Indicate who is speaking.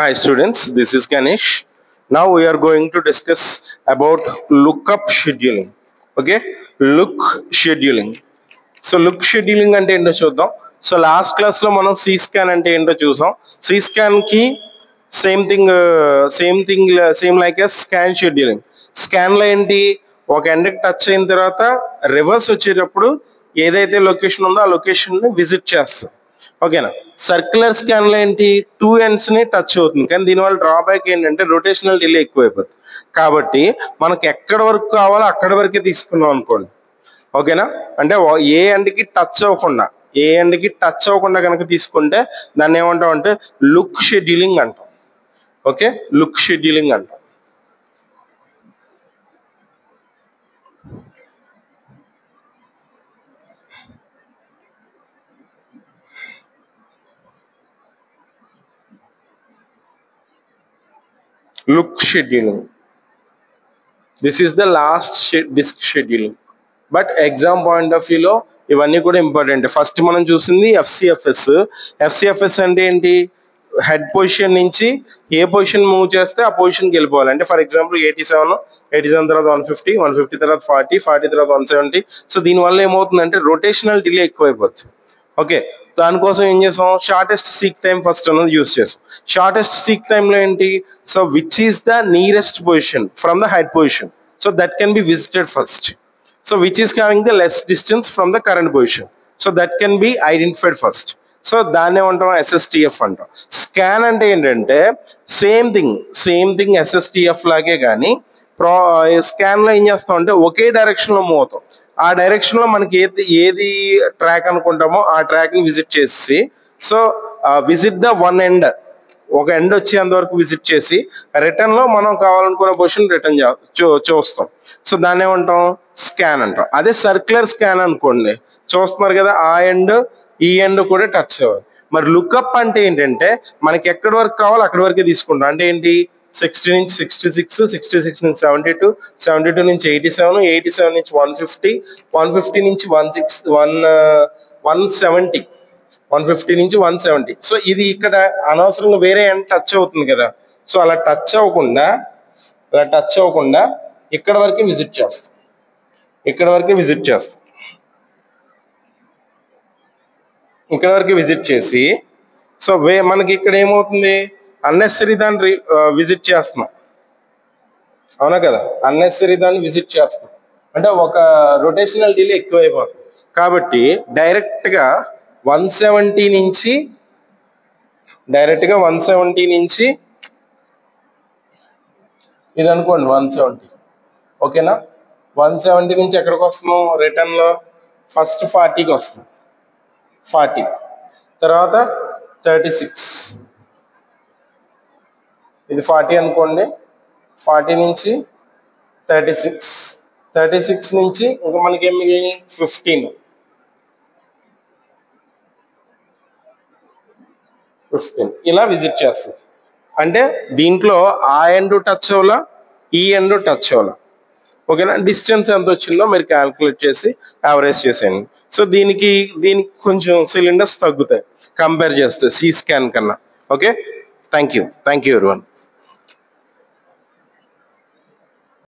Speaker 1: Hi students, this is Ganesh. Now we are going to discuss about lookup scheduling. Okay, look scheduling. So look scheduling అంటే ఏంటో చూద్దాం. So last class లో మనం C scan అంటే ఏంటో చూసాం. C scan కి same like scan scheduling. Scan లో ఏంటి, ఒక ఎండ్కి టచ్ అయిన తర్వాత రివర్స్ వచ్చేటప్పుడు ఏదైతే లొకేషన్ ఉందో ఆ లొకేషన్ ని విజిట్ చేస్తాం. ఓకేనా. సర్క్యులర్ స్కాన్ లో ఏంటి, 2 ends ని టచ్ అవుతుంది, కానీ దీనివల్ల డ్రాబ్యాక్ ఏంటంటే రొటేషనల్ డిలే ఎక్కువైపోతుంది. కాబట్టి మనకి ఎక్కడి వరకు కావాలో అక్కడి వరకే తీసుకున్నాం అనుకోండి. ఓకేనా. అంటే ఏ ఎండ్కి టచ్ అవ్వకుండా కనుక తీసుకుంటే దాన్ని ఏమంటాం అంటే లుక్ షెడ్యూలింగ్ అంటాం. ఓకే, లుక్ షెడ్యూలింగ్ అంటాం. Look scheduling. This is the last disk scheduling. But exam point of view లో ఇవన్నీ కూడా ఇంపార్టెంట్. ఫస్ట్ మనం చూసింది ఎఫ్సిఎఫ్ఎస్ అంటే ఏంటి, హెడ్ పొజిషన్ నుంచి ఏ పొజిషన్ మూవ్ చేస్తే ఆ పొజిషన్కి వెళ్ళిపోవాలి. అంటే ఫర్ ఎగ్జాంపుల్ 87 తర్వాత 150 తర్వాత 40 తర్వాత 170. సో దీనివల్ల ఏమవుతుందంటే రొటేషనల్ డిలే ఎక్కువైపోతుంది. ఓకే, దానికోసం ఏం చేసాం, షార్టెస్ట్ సీక్ టైం ఫస్ట్ అనేది యూస్ చేసాం. షార్టెస్ట్ సీక్ టైంలో ఏంటి, so which is the nearest position from the head position, so that can be visited first. So which is coming the less distance from the current position, so that can be identified first. So దాన్ని ఏమంటాం, ఎస్ఎస్టిఎఫ్ అంటాం. Scan అంటే ఏంటంటే same thing ఎస్ఎస్టిఎఫ్ లాగే, కానీ scan లో ఏం చేస్తాం అంటే ఒకే డైరెక్షన్ లో మూవ్ అవుతాం. ఆ డైరెక్షన్ లో మనకి ఏది ట్రాక్ అనుకుంటామో ఆ ట్రాక్ ని విజిట్ చేసి, so visit the one end, ఒక ఎండ్ వచ్చేంత వరకు విజిట్ చేసి రిటర్న్ లో మనం కావాలనుకున్న పొజిషన్ రిటర్న్ చూస్తాం. సో దాన్ని ఏమంటాం, స్కాన్ అంటాం. అదే సర్క్యులర్ స్కాన్ అనుకోండి, చూస్తున్నారు కదా, ఆ ఎండ్ ఈ ఎండ్ కూడా టచ్ అవ్వాలి. మరి లుకప్ అంటే ఏంటంటే మనకి ఎక్కడి వరకు కావాలో అక్కడి వరకే తీసుకుంటాం. అంటే ఏంటి, 60 నుంచి 66, 66 నుంచి 72, 72 నుంచి 87, 87 నుంచి 150, 150 నుంచి 170, 150 నుంచి 170. సో ఇది ఇక్కడ అనవసరంగా వేరే ఎండ్ టచ్ అవుతుంది కదా. సో అలా టచ్ అవ్వకుండా ఇక్కడ వరకే విజిట్ చేస్తాం. ఇక్కడ వరకే విజిట్ చేసి, సో మనకి ఇక్కడ ఏమవుతుంది, అన్నెసరీ దాన్ని విజిట్ చేస్తున్నాం. అవునా కదా, అన్నెసరీ దాన్ని విజిట్ చేస్తున్నాం అంటే ఒక రొటేషనల్ డిలే ఎక్కువైపోతుంది. కాబట్టి డైరెక్ట్గా 170 నుంచి ఇది అనుకోండి 170. ఓకేనా, 170 నుంచి ఎక్కడికి వస్తున్నాం, రిటర్న్ లో ఫస్ట్ 40కి వస్తున్నాం. 40 తర్వాత 36, ఇది 40 అనుకోండి. 40 నుంచి 36 నుంచి ఇంకా మనకి ఏమి 15, ఇలా విజిట్ చేస్తుంది. అంటే దీంట్లో ఆ ఎండ్ టచ్ అవ్వాలా, ఈ ఎండ్ టచ్ అవ్వాలా. ఓకేనా, డిస్టెన్స్ ఎంత వచ్చిందో మీరు క్యాల్కులేట్ చేసి యావరేజ్ చేసేయండి. సో దీనికి కొంచెం సిలిండర్స్ తగ్గుతాయి కంపేర్ చేస్తే సి స్కాన్ కన్నా. Okay, thank you everyone.